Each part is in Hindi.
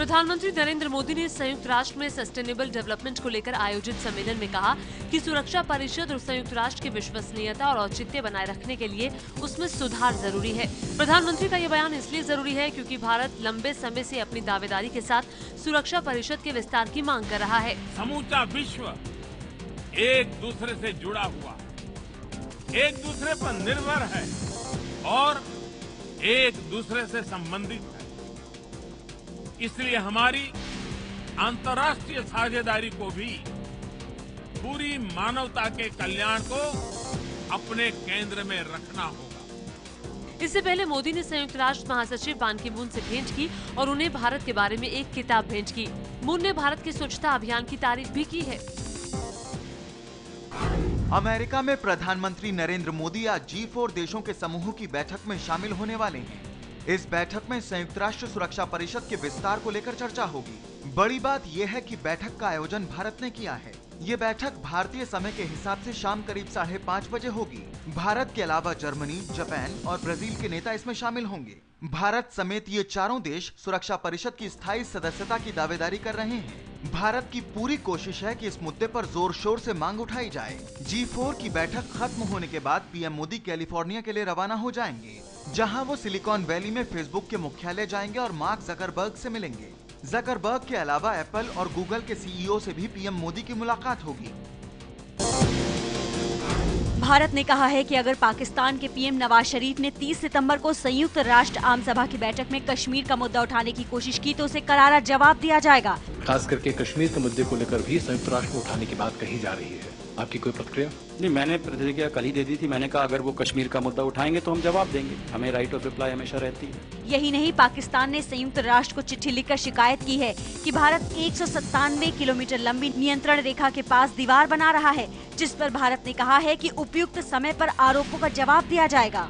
प्रधानमंत्री नरेंद्र मोदी ने संयुक्त राष्ट्र में सस्टेनेबल डेवलपमेंट को लेकर आयोजित सम्मेलन में कहा कि सुरक्षा परिषद और संयुक्त राष्ट्र की विश्वसनीयता और औचित्य बनाए रखने के लिए उसमें सुधार जरूरी है। प्रधानमंत्री का ये बयान इसलिए जरूरी है क्योंकि भारत लंबे समय से अपनी दावेदारी के साथ सुरक्षा परिषद के विस्तार की मांग कर रहा है। समूचा विश्व एक दूसरे से जुड़ा हुआ, एक दूसरे पर निर्भर है और एक दूसरे से संबंधित है। इसलिए हमारी अंतर्राष्ट्रीय साझेदारी को भी पूरी मानवता के कल्याण को अपने केंद्र में रखना होगा। इससे पहले मोदी ने संयुक्त राष्ट्र महासचिव बान की मून से भेंट की और उन्हें भारत के बारे में एक किताब भेंट की। मून ने भारत के स्वच्छता अभियान की तारीफ भी की है। अमेरिका में प्रधानमंत्री नरेंद्र मोदी आज G4 देशों के समूह की बैठक में शामिल होने वाले हैं। इस बैठक में संयुक्त राष्ट्र सुरक्षा परिषद के विस्तार को लेकर चर्चा होगी। बड़ी बात यह है कि बैठक का आयोजन भारत ने किया है। ये बैठक भारतीय समय के हिसाब से शाम करीब 5:30 बजे होगी। भारत के अलावा जर्मनी, जापान और ब्राजील के नेता इसमें शामिल होंगे। भारत समेत ये चारों देश सुरक्षा परिषद की स्थायी सदस्यता की दावेदारी कर रहे हैं। भारत की पूरी कोशिश है कि इस मुद्दे पर जोर शोर से मांग उठाई जाए। G4 की बैठक खत्म होने के बाद पीएम मोदी कैलिफोर्निया के लिए रवाना हो जाएंगे, जहां वो सिलिकॉन वैली में फेसबुक के मुख्यालय जाएंगे और मार्क जकरबर्ग से मिलेंगे। जकरबर्ग के अलावा एप्पल और गूगल के सीईओ से भी पीएम मोदी की मुलाकात होगी। भारत ने कहा है कि अगर पाकिस्तान के पीएम नवाज शरीफ ने 30 सितंबर को संयुक्त राष्ट्र आम सभा की बैठक में कश्मीर का मुद्दा उठाने की कोशिश की तो उसे करारा जवाब दिया जाएगा। खास करके कश्मीर के मुद्दे को लेकर भी संयुक्त राष्ट्र में उठाने की बात कही जा रही है। आपकी कोई प्रतिक्रिया? नहीं, मैंने प्रतिक्रिया कल ही दे दी थी। मैंने कहा अगर वो कश्मीर का मुद्दा उठाएंगे तो हम जवाब देंगे। हमें राइट ऑफ रिप्लाई हमेशा रहती है। यही नहीं, पाकिस्तान ने संयुक्त राष्ट्र को चिट्ठी लिखकर शिकायत की है कि भारत 197 किलोमीटर लंबी नियंत्रण रेखा के पास दीवार बना रहा है, जिस पर भारत ने कहा है कि उपयुक्त समय पर आरोपों का जवाब दिया जाएगा।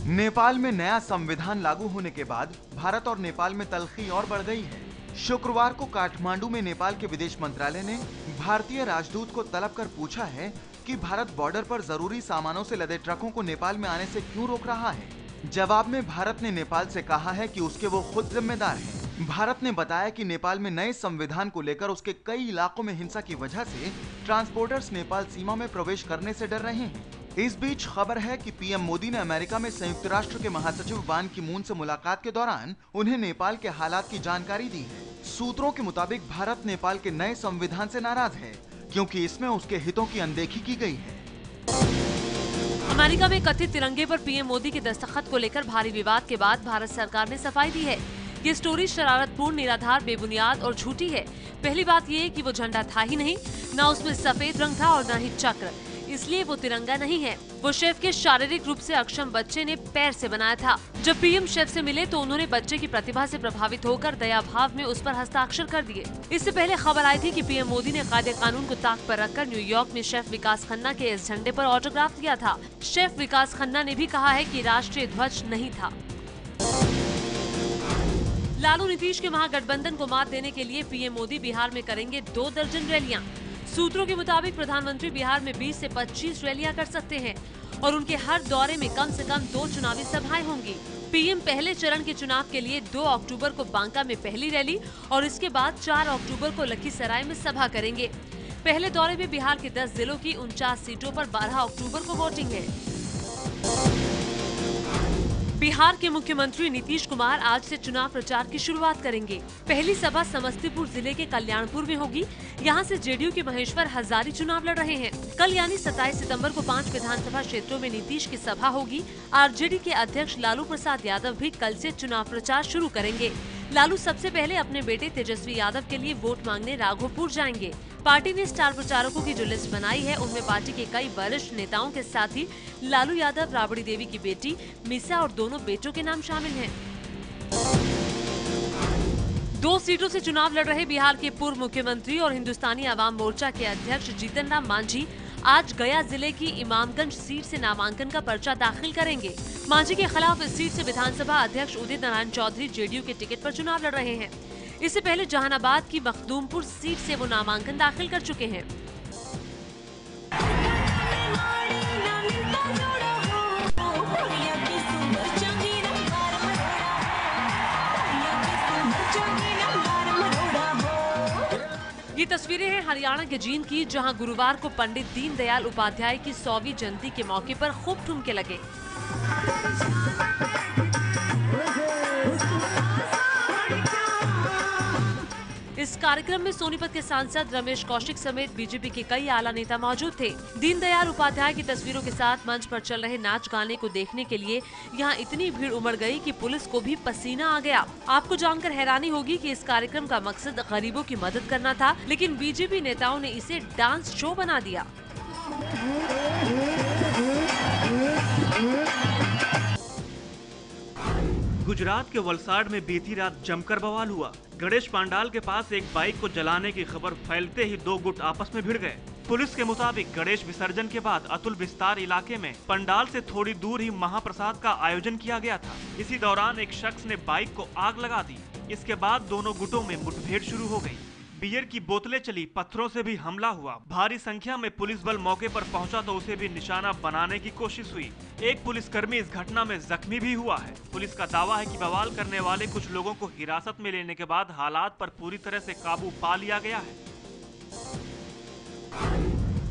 नेपाल में नया संविधान लागू होने के बाद भारत और नेपाल में तल्खी और बढ़ गई है। शुक्रवार को काठमांडू में नेपाल के विदेश मंत्रालय ने भारतीय राजदूत को तलब कर पूछा है कि भारत बॉर्डर पर जरूरी सामानों से लदे ट्रकों को नेपाल में आने से क्यों रोक रहा है। जवाब में भारत ने नेपाल से कहा है कि उसके वो खुद जिम्मेदार हैं। भारत ने बताया कि नेपाल में नए संविधान को लेकर उसके कई इलाकों में हिंसा की वजह से ट्रांसपोर्टर्स नेपाल सीमा में प्रवेश करने से डर रहे हैं। इस बीच खबर है कि पीएम मोदी ने अमेरिका में संयुक्त राष्ट्र के महासचिव बान की मून से मुलाकात के दौरान उन्हें नेपाल के हालात की जानकारी दी है। सूत्रों के मुताबिक भारत नेपाल के नए संविधान से नाराज है क्योंकि इसमें उसके हितों की अनदेखी की गई है। अमेरिका में कथित तिरंगे पर पीएम मोदी के दस्तखत को लेकर भारी विवाद के बाद भारत सरकार ने सफाई दी है। ये स्टोरी शरारतपूर्ण, निराधार, बेबुनियाद और झूठी है। पहली बात ये कि वो झंडा था ही नहीं, न उसमें सफेद रंग था और न ही चक्र, इसलिए वो तिरंगा नहीं है। वो शेफ के शारीरिक रूप से अक्षम बच्चे ने पैर से बनाया था। जब पीएम शेफ से मिले तो उन्होंने बच्चे की प्रतिभा से प्रभावित होकर दया भाव में उस पर हस्ताक्षर कर दिए। इससे पहले खबर आई थी कि पीएम मोदी ने कायदे कानून को ताक पर रखकर न्यूयॉर्क में शेफ विकास खन्ना के इस झंडे पर ऑटोग्राफ दिया था। शेफ विकास खन्ना ने भी कहा है कि राष्ट्रीय ध्वज नहीं था। लालू नीतीश के महागठबंधन को मात देने के लिए पीएम मोदी बिहार में करेंगे 2 दर्जन रैलियां। सूत्रों के मुताबिक प्रधानमंत्री बिहार में 20 से 25 रैलियां कर सकते हैं और उनके हर दौरे में कम से कम 2 चुनावी सभाएं होंगी। पीएम पहले चरण के चुनाव के लिए 2 अक्टूबर को बांका में पहली रैली और इसके बाद 4 अक्टूबर को लखीसराय में सभा करेंगे। पहले दौरे में बिहार के 10 जिलों की 49 सीटों पर 12 अक्टूबर को वोटिंग है। बिहार के मुख्यमंत्री नीतीश कुमार आज से चुनाव प्रचार की शुरुआत करेंगे। पहली सभा समस्तीपुर जिले के कल्याणपुर में होगी। यहां से जेडीयू के महेश्वर हजारी चुनाव लड़ रहे हैं। कल यानी 27 सितंबर को 5 विधानसभा क्षेत्रों में नीतीश की सभा होगी। आरजेडी के अध्यक्ष लालू प्रसाद यादव भी कल से चुनाव प्रचार शुरू करेंगे। लालू सबसे पहले अपने बेटे तेजस्वी यादव के लिए वोट मांगने राघोपुर जाएंगे। पार्टी ने स्टार प्रचारकों की जो लिस्ट बनाई है उनमें पार्टी के कई वरिष्ठ नेताओं के साथ ही लालू यादव, राबड़ी देवी की बेटी मीसा और दोनों बेटों के नाम शामिल हैं। 2 सीटों से चुनाव लड़ रहे बिहार के पूर्व मुख्यमंत्री और हिंदुस्तानी आवाम मोर्चा के अध्यक्ष जीतन राम मांझी आज गया जिले की इमामगंज सीट से नामांकन का पर्चा दाखिल करेंगे। मांझी के खिलाफ इस सीट से विधानसभा अध्यक्ष उदित नारायण चौधरी जेडीयू के टिकट पर चुनाव लड़ रहे हैं। इससे पहले जहानाबाद की मखदूमपुर सीट से वो नामांकन दाखिल कर चुके हैं। ये तस्वीरें हैं हरियाणा के जींद की, जहां गुरुवार को पंडित दीनदयाल उपाध्याय की 100वीं जयंती के मौके पर खूब ठुमके लगे। इस कार्यक्रम में सोनीपत के सांसद रमेश कौशिक समेत बीजेपी के कई आला नेता मौजूद थे। दीनदयाल उपाध्याय की तस्वीरों के साथ मंच पर चल रहे नाच गाने को देखने के लिए यहां इतनी भीड़ उमड़ गई कि पुलिस को भी पसीना आ गया। आपको जानकर हैरानी होगी कि इस कार्यक्रम का मकसद गरीबों की मदद करना था, लेकिन बीजेपी नेताओं ने इसे डांस शो बना दिया। गुजरात के वलसाड में बीती रात जमकर बवाल हुआ। गणेश पंडाल के पास एक बाइक को जलाने की खबर फैलते ही दो गुट आपस में भिड़ गए। पुलिस के मुताबिक गणेश विसर्जन के बाद अतुल विस्तार इलाके में पंडाल से थोड़ी दूर ही महाप्रसाद का आयोजन किया गया था। इसी दौरान एक शख्स ने बाइक को आग लगा दी। इसके बाद दोनों गुटों में मुठभेड़ शुरू हो गई। बियर की बोतलें चली, पत्थरों से भी हमला हुआ। भारी संख्या में पुलिस बल मौके पर पहुंचा तो उसे भी निशाना बनाने की कोशिश हुई। एक पुलिसकर्मी इस घटना में जख्मी भी हुआ है। पुलिस का दावा है कि बवाल करने वाले कुछ लोगों को हिरासत में लेने के बाद हालात पर पूरी तरह से काबू पा लिया गया है।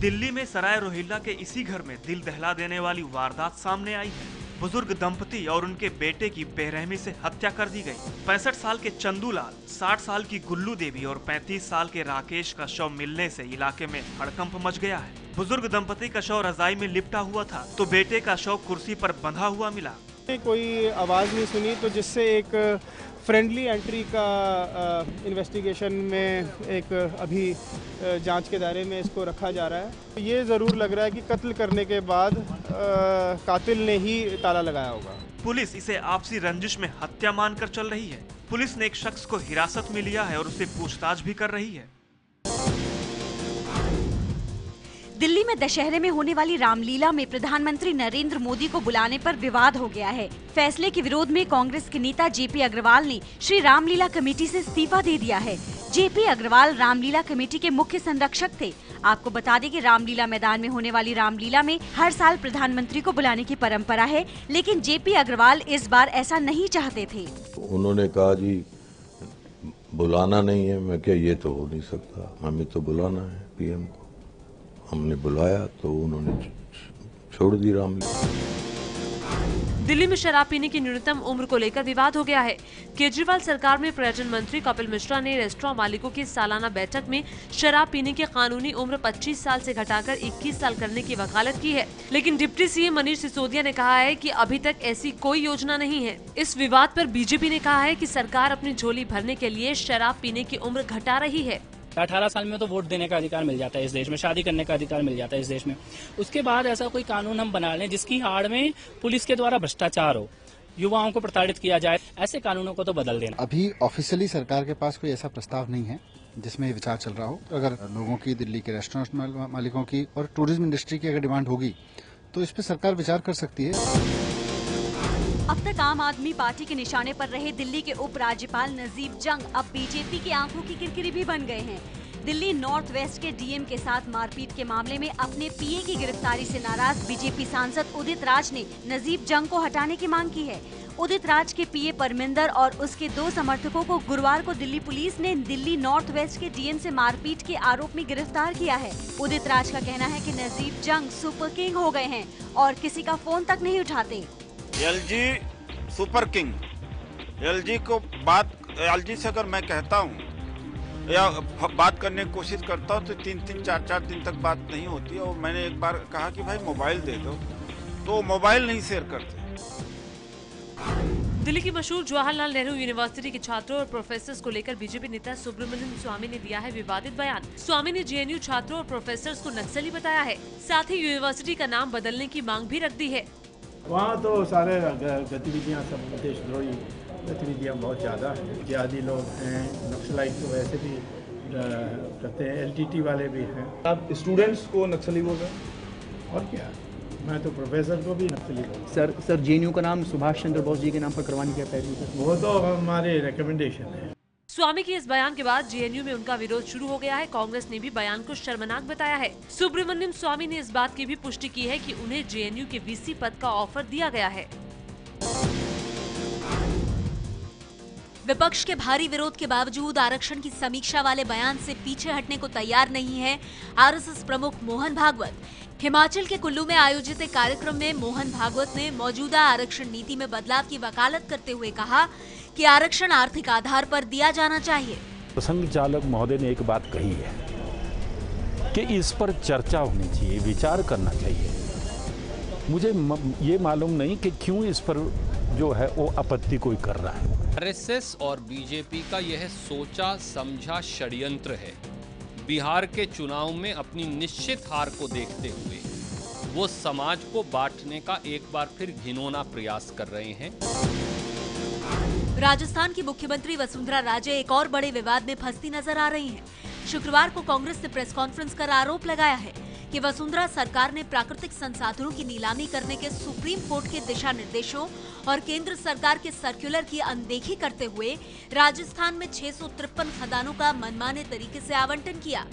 दिल्ली में सराय रोहिल्ला के इसी घर में दिल दहला देने वाली वारदात सामने आई है। बुजुर्ग दंपति और उनके बेटे की बेरहमी से हत्या कर दी गई। 65 साल के चंदूलाल, 60 साल की गुल्लू देवी और 35 साल के राकेश का शव मिलने से इलाके में हड़कंप मच गया है। बुजुर्ग दंपति का शव रजाई में लिपटा हुआ था तो बेटे का शव कुर्सी पर बंधा हुआ मिला। कोई आवाज़ नहीं सुनी तो जिससे एक फ्रेंडली एंट्री का इन्वेस्टिगेशन में एक अभी जांच के दायरे में इसको रखा जा रहा है। ये ज़रूर लग रहा है कि कत्ल करने के बाद कातिल ने ही ताला लगाया होगा। पुलिस इसे आपसी रंजिश में हत्या मानकर चल रही है। पुलिस ने एक शख्स को हिरासत में लिया है और उससे पूछताछ भी कर रही है। दिल्ली में दशहरे में होने वाली रामलीला में प्रधानमंत्री नरेंद्र मोदी को बुलाने पर विवाद हो गया है। फैसले के विरोध में कांग्रेस के नेता जेपी अग्रवाल ने श्री रामलीला कमेटी से इस्तीफा दे दिया है। जेपी अग्रवाल रामलीला कमेटी के मुख्य संरक्षक थे। आपको बता दें कि रामलीला मैदान में होने वाली रामलीला में हर साल प्रधानमंत्री को बुलाने की परंपरा है, लेकिन जेपी अग्रवाल इस बार ऐसा नहीं चाहते थे। उन्होंने कहा जी बुलाना नहीं है। मैं क्या, ये तो हो नहीं सकता, हमें तो बुलाना है पीएम को। हमने बुलाया तो उन्होंने छोड़ दी रामलीला। दिल्ली में शराब पीने की न्यूनतम उम्र को लेकर विवाद हो गया है। केजरीवाल सरकार में पर्यटन मंत्री कपिल मिश्रा ने रेस्टोरेंट मालिकों की सालाना बैठक में शराब पीने की कानूनी उम्र 25 साल से घटाकर 21 साल करने की वकालत की है, लेकिन डिप्टी सीएम मनीष सिसोदिया ने कहा है कि अभी तक ऐसी कोई योजना नहीं है। इस विवाद पर बीजेपी ने कहा है कि सरकार अपनी झोली भरने के लिए शराब पीने की उम्र घटा रही है। 18 साल में तो वोट देने का अधिकार मिल जाता है इस देश में, शादी करने का अधिकार मिल जाता है इस देश में। उसके बाद ऐसा कोई कानून हम बना लें जिसकी आड़ में पुलिस के द्वारा भ्रष्टाचार हो, युवाओं को प्रताड़ित किया जाए, ऐसे कानूनों को तो बदल देना। अभी ऑफिशियली सरकार के पास कोई ऐसा प्रस्ताव नहीं है जिसमें विचार चल रहा हो। अगर लोगों की, दिल्ली के रेस्टोरेंट मालिकों की और टूरिज्म इंडस्ट्री की अगर डिमांड होगी तो इस पर सरकार विचार कर सकती है। अब तक आम आदमी पार्टी के निशाने पर रहे दिल्ली के उपराज्यपाल नजीब जंग अब बीजेपी की आंखों की किरकिरी भी बन गए हैं। दिल्ली नॉर्थ वेस्ट के डीएम के साथ मारपीट के मामले में अपने पीए की गिरफ्तारी से नाराज बीजेपी सांसद उदित राज ने नजीब जंग को हटाने की मांग की है। उदित राज के पीए परमिंदर और उसके 2 समर्थकों को गुरुवार को दिल्ली पुलिस ने दिल्ली नॉर्थ वेस्ट के डीएम से मारपीट के आरोप में गिरफ्तार किया है। उदित राज का कहना है कि नजीब जंग सुपर किंग हो गए हैं और किसी का फोन तक नहीं उठाते। एलजी सुपर किंग, एलजी से अगर मैं कहता हूँ या बात करने की कोशिश करता हूँ तो 3-3, 4-4 दिन तक बात नहीं होती। और मैंने एक बार कहा कि भाई मोबाइल दे दो तो मोबाइल नहीं शेयर करते। दिल्ली की मशहूर जवाहरलाल नेहरू यूनिवर्सिटी के छात्रों और प्रोफेसर्स को लेकर बीजेपी नेता सुब्रमण्यम स्वामी ने दिया है विवादित बयान। स्वामी ने जेएनयू छात्रों और प्रोफेसर्स को नक्सली बताया है, साथ ही यूनिवर्सिटी का नाम बदलने की मांग भी रख दी है। वहाँ तो सारे गतिविधियाँ, सब देशद्रोही गतिविधियाँ बहुत ज़्यादा हैं। जिहादी लोग हैं, नक्सलाइट तो वैसे भी करते हैं, एलटीटी वाले भी हैं। आप स्टूडेंट्स को नक्सली बोल रहे हैं? और क्या, मैं तो प्रोफेसर को भी नक्सली बोल। सर जेएनयू का नाम सुभाष चंद्र बोस जी के नाम पर करवाने की पहली, वो तो हमारे रिकमेंडेशन है। स्वामी के इस बयान के बाद जेएनयू में उनका विरोध शुरू हो गया है। कांग्रेस ने भी बयान को शर्मनाक बताया है। सुब्रमण्यम स्वामी ने इस बात की भी पुष्टि की है कि उन्हें जेएनयू के वीसी पद का ऑफर दिया गया है। विपक्ष के भारी विरोध के बावजूद आरक्षण की समीक्षा वाले बयान से पीछे हटने को तैयार नहीं है आरएसएस प्रमुख मोहन भागवत। हिमाचल के कुल्लू में आयोजित एक कार्यक्रम में मोहन भागवत ने मौजूदा आरक्षण नीति में बदलाव की वकालत करते हुए कहा कि आरक्षण आर्थिक आधार पर दिया जाना चाहिए। संघ चालक महोदय ने एक बात कही है कि इस पर चर्चा होनी चाहिए, विचार करना चाहिए। मुझे ये मालूम नहीं कि क्यों इस पर जो है वो आपत्ति कोई कर रहा है। आरएसएस और बीजेपी का यह सोचा समझा षड्यंत्र है। बिहार के चुनाव में अपनी निश्चित हार को देखते हुए वो समाज को बांटने का एक बार फिर घिनौना प्रयास कर रहे हैं। राजस्थान की मुख्यमंत्री वसुंधरा राजे एक और बड़े विवाद में फंसती नजर आ रही हैं। शुक्रवार को कांग्रेस ने प्रेस कॉन्फ्रेंस कर आरोप लगाया है कि वसुंधरा सरकार ने प्राकृतिक संसाधनों की नीलामी करने के सुप्रीम कोर्ट के दिशा निर्देशों और केंद्र सरकार के सर्कुलर की अनदेखी करते हुए राजस्थान में 653 खदानों का मनमाने तरीके से आवंटन किया,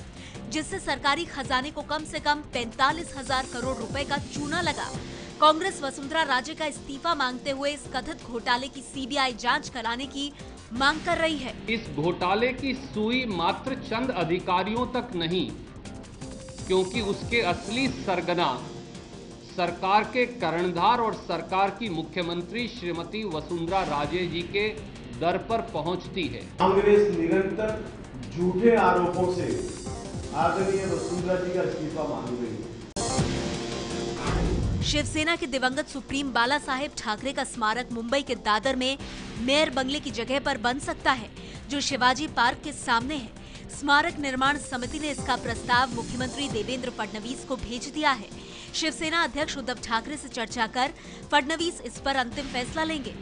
जिससे सरकारी खजाने को कम से कम 45,000 करोड़ रुपए का चूना लगा। कांग्रेस वसुंधरा राजे का इस्तीफा मांगते हुए इस कथित घोटाले की सीबीआई जांच कराने की मांग कर रही है। इस घोटाले की सुई मात्र चंद अधिकारियों तक नहीं, क्योंकि उसके असली सरगना सरकार के कर्णधार और सरकार की मुख्यमंत्री श्रीमती वसुंधरा राजे जी के दर पर पहुंचती है। कांग्रेस निरंतर झूठे आरोपों से आदरणीय वसुंधरा जी का इस्तीफा मांग रही है। शिवसेना के दिवंगत सुप्रीम बाला साहेब ठाकरे का स्मारक मुंबई के दादर में मेयर बंगले की जगह पर बन सकता है, जो शिवाजी पार्क के सामने है। स्मारक निर्माण समिति ने इसका प्रस्ताव मुख्यमंत्री देवेंद्र फडणवीस को भेज दिया है। शिवसेना अध्यक्ष उद्धव ठाकरे से चर्चा कर फडणवीस इस पर अंतिम फैसला लेंगे।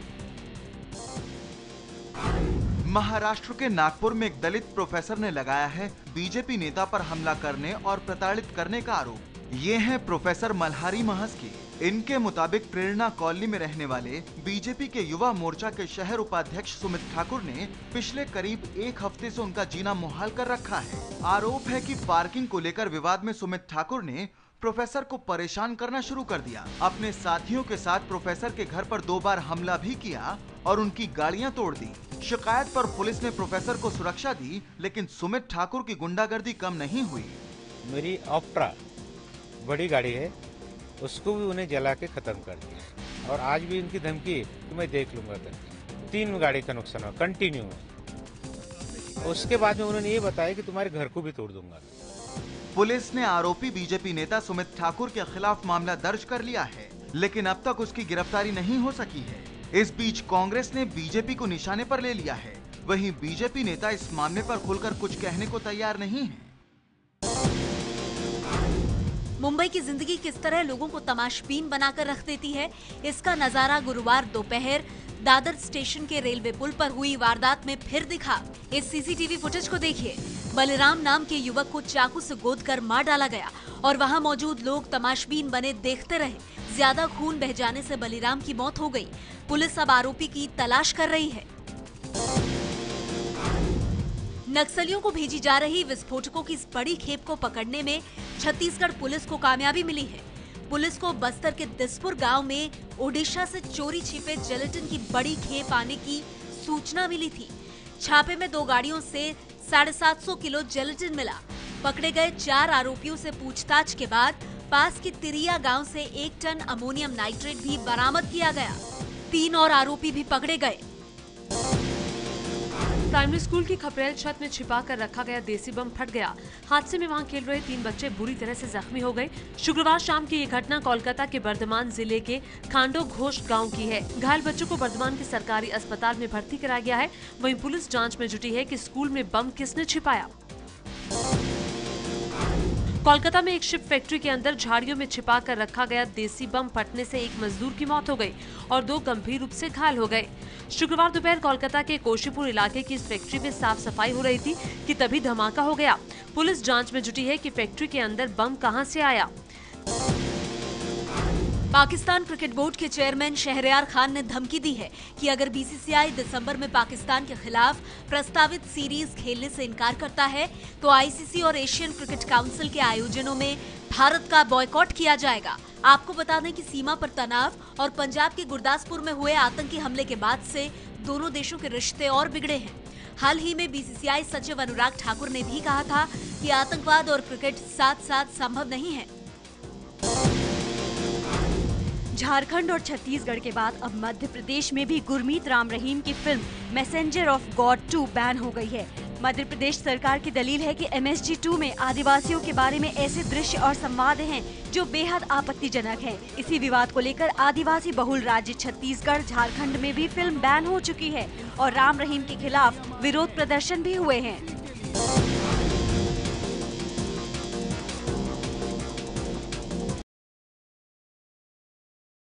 महाराष्ट्र के नागपुर में एक दलित प्रोफेसर ने लगाया है बीजेपी नेता पर हमला करने और प्रताड़ित करने का आरोप। ये हैं प्रोफेसर मल्हारी महस्की। इनके मुताबिक प्रेरणा कॉलोनी में रहने वाले बीजेपी के युवा मोर्चा के शहर उपाध्यक्ष सुमित ठाकुर ने पिछले करीब एक हफ्ते से उनका जीना मुहाल कर रखा है। आरोप है कि पार्किंग को लेकर विवाद में सुमित ठाकुर ने प्रोफेसर को परेशान करना शुरू कर दिया। अपने साथियों के साथ प्रोफेसर के घर पर 2 बार हमला भी किया और उनकी गाड़ियां तोड़ दी। शिकायत पर पुलिस ने प्रोफेसर को सुरक्षा दी, लेकिन सुमित ठाकुर की गुंडागर्दी कम नहीं हुई। मेरी ऑप्ट्रा बड़ी गाड़ी है, उसको भी उन्हें जला के खत्म कर दिया और आज भी उनकी धमकी कि मैं देख लूंगा करके। 3 गाड़ी का नुकसान हुआ कंटिन्यू है। उसके बाद में उन्होंने ये बताया कि तुम्हारे घर को भी तोड़ दूंगा। पुलिस ने आरोपी बीजेपी नेता सुमित ठाकुर के खिलाफ मामला दर्ज कर लिया है, लेकिन अब तक उसकी गिरफ्तारी नहीं हो सकी है। इस बीच कांग्रेस ने बीजेपी को निशाने पर ले लिया है। वहीं बीजेपी नेता इस मामले पर खुलकर कुछ कहने को तैयार नहीं है। मुंबई की जिंदगी किस तरह लोगों को तमाशबीन बनाकर रख देती है, इसका नजारा गुरुवार दोपहर दादर स्टेशन के रेलवे पुल पर हुई वारदात में फिर दिखा। इस सीसीटीवी फुटेज को देखिए। बलराम नाम के युवक को चाकू से गोदकर मार डाला गया और वहां मौजूद लोग तमाशबीन बने देखते रहे। ज्यादा खून बह जाने से बलराम की मौत हो गई। पुलिस अब आरोपी की तलाश कर रही है। नक्सलियों को भेजी जा रही विस्फोटकों की इस बड़ी खेप को पकड़ने में छत्तीसगढ़ पुलिस को कामयाबी मिली है। पुलिस को बस्तर के दिसपुर गांव में ओडिशा से चोरी छिपे जिलेटिन की बड़ी खेप आने की सूचना मिली थी। छापे में 2 गाड़ियों से 750 किलो जिलेटिन मिला। पकड़े गए 4 आरोपियों से पूछताछ के बाद पास के तिरिया गांव से 1 टन अमोनियम नाइट्रेट भी बरामद किया गया। 3 और आरोपी भी पकड़े गए। प्राइमरी स्कूल की खपरेल छत में छिपा कर रखा गया देसी बम फट गया। हादसे में वहां खेल रहे 3 बच्चे बुरी तरह से जख्मी हो गए। शुक्रवार शाम की ये घटना कोलकाता के बर्धमान जिले के खांडो घोष गांव की है। घायल बच्चों को बर्धमान के सरकारी अस्पताल में भर्ती कराया गया है। वहीं पुलिस जांच में जुटी है कि स्कूल में बम किसने छिपाया। कोलकाता में एक शिप फैक्ट्री के अंदर झाड़ियों में छिपा कर रखा गया देसी बम फटने से एक मजदूर की मौत हो गई और 2 गंभीर रूप से घायल हो गए। शुक्रवार दोपहर कोलकाता के कोशीपुर इलाके की इस फैक्ट्री में साफ सफाई हो रही थी कि तभी धमाका हो गया। पुलिस जांच में जुटी है कि फैक्ट्री के अंदर बम कहां से आया। पाकिस्तान क्रिकेट बोर्ड के चेयरमैन शहरयार खान ने धमकी दी है कि अगर बीसीसीआई दिसंबर में पाकिस्तान के खिलाफ प्रस्तावित सीरीज खेलने से इनकार करता है तो आईसीसी और एशियन क्रिकेट काउंसिल के आयोजनों में भारत का बॉयकॉट किया जाएगा। आपको बता दें कि सीमा पर तनाव और पंजाब के गुरदासपुर में हुए आतंकी हमले के बाद से दोनों देशों के रिश्ते और बिगड़े हैं। हाल ही में बीसीसीआई सचिव अनुराग ठाकुर ने भी कहा था कि आतंकवाद और क्रिकेट साथ साथ संभव नहीं है। झारखंड और छत्तीसगढ़ के बाद अब मध्य प्रदेश में भी गुरमीत राम रहीम की film messenger of God 2 ban हो गई है। मध्य प्रदेश सरकार की दलील है कि MSG 2 में आदिवासियों के बारे में ऐसे दृश्य और संवाद हैं जो बेहद आपत्तिजनक हैं। इसी विवाद को लेकर आदिवासी बहुल राज्य छत्तीसगढ़, झारखंड में भी फिल्म बैन हो चुकी है और राम रहीम के खिलाफ विरोध प्रदर्शन भी हुए हैं।